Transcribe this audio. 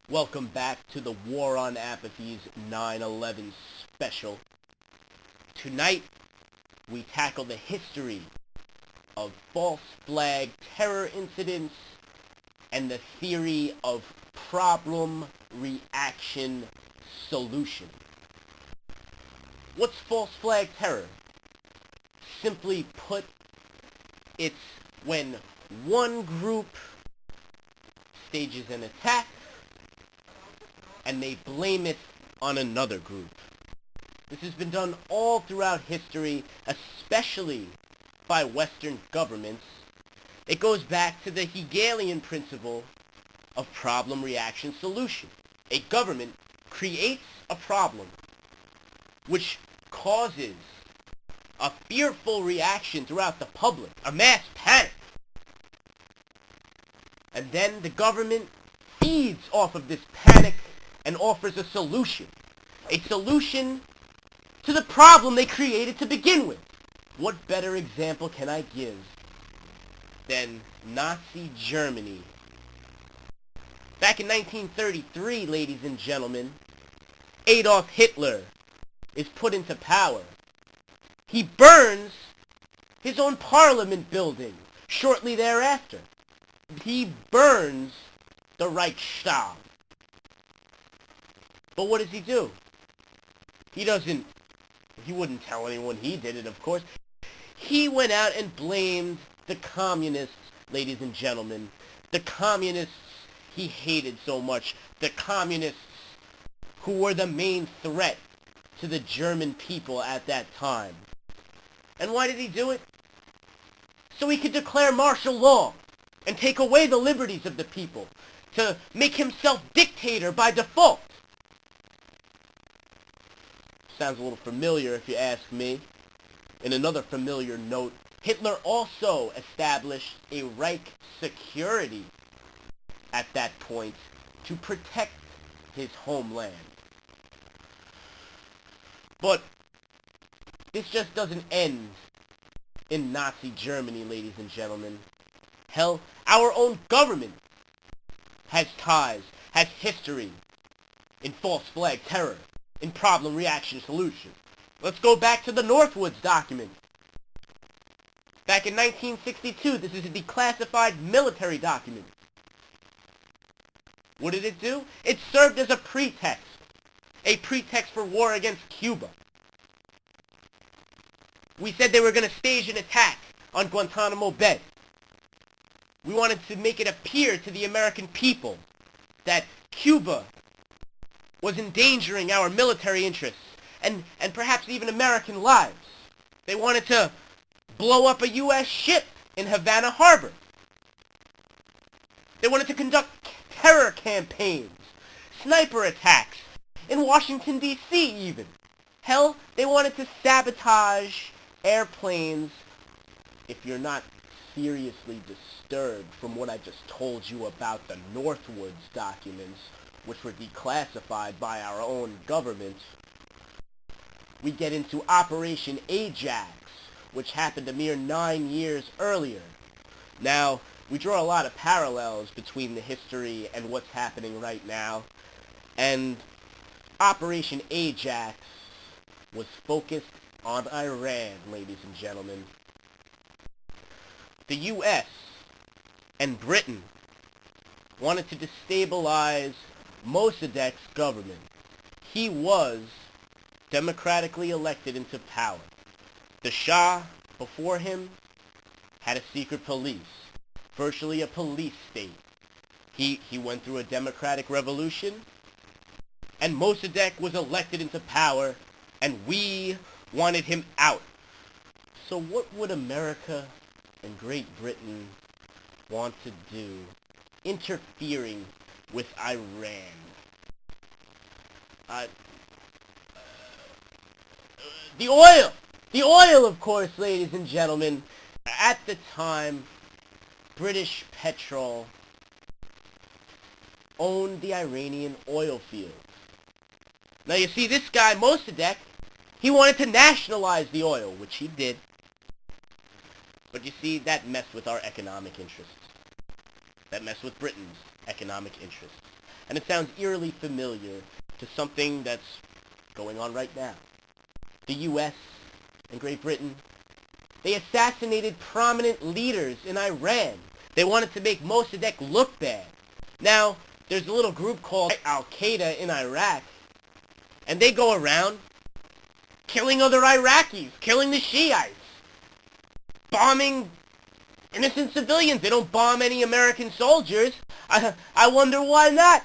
Welcome back to the War on Apathy's 9/11 special. Tonight, we tackle the history of false flag terror incidents and the theory of problem, reaction, solution. What's false flag terror? Simply put, it's when one group stages an attack and they blame it on another group. This has been done all throughout history, especially by Western governments. It goes back to the Hegelian principle of problem, reaction, solution. A government creates a problem which causes a fearful reaction throughout the public, a mass panic. And then the government feeds off of this panic and offers a solution to the problem they created to begin with. What better example can I give than Nazi Germany? Back in 1933, ladies and gentlemen, Adolf Hitler is put into power. He burns his own parliament building shortly thereafter. He burns the Reichstag. But what does he do? He wouldn't tell anyone he did it, of course. He went out and blamed the communists, ladies and gentlemen. The communists he hated so much. The communists who were the main threat to the German people at that time. And why did he do it? So he could declare martial law and take away the liberties of the people, to make himself dictator by default. Sounds a little familiar if you ask me. In another familiar note, Hitler also established a Reich security at that point to protect his homeland. But this just doesn't end in Nazi Germany, ladies and gentlemen. Hell, our own government has ties, has history in false flag terror, in problem, reaction, solution. Let's go back to the Northwoods document. Back in 1962, this is a declassified military document. What did it do? It served as a pretext for war against Cuba. We said they were going to stage an attack on Guantanamo Bay. We wanted to make it appear to the American people that Cuba was endangering our military interests and perhaps even American lives. They wanted to blow up a U.S. ship in Havana Harbor. They wanted to conduct terror campaigns, sniper attacks in Washington, D.C. even. Hell, they wanted to sabotage airplanes. If you're not seriously disturbed from what I just told you about the Northwoods documents, which were declassified by our own government, we get into Operation Ajax, which happened a mere 9 years earlier. Now, we draw a lot of parallels between the history and what's happening right now, and Operation Ajax was focused on Iran, ladies and gentlemen. The U.S. and Britain wanted to destabilize Mossadegh's government. He was democratically elected into power. The Shah, before him, had a secret police, virtually a police state. He went through a democratic revolution, and Mossadegh was elected into power, and we wanted him out. So what would America and Great Britain want to do, interfering with Iran. Uh, the oil! The oil, of course, ladies and gentlemen. At the time, British Petrol owned the Iranian oil fields. Now you see, this guy, Mossadegh, he wanted to nationalize the oil, which he did. But you see, that messed with our economic interests. That messed with Britain's economic interests. And it sounds eerily familiar to something that's going on right now. The U.S. and Great Britain, they assassinated prominent leaders in Iran. They wanted to make Mossadegh look bad. Now, there's a little group called Al-Qaeda in Iraq, and they go around killing other Iraqis, killing the Shiites, bombing innocent civilians. They don't bomb any American soldiers. I wonder why not.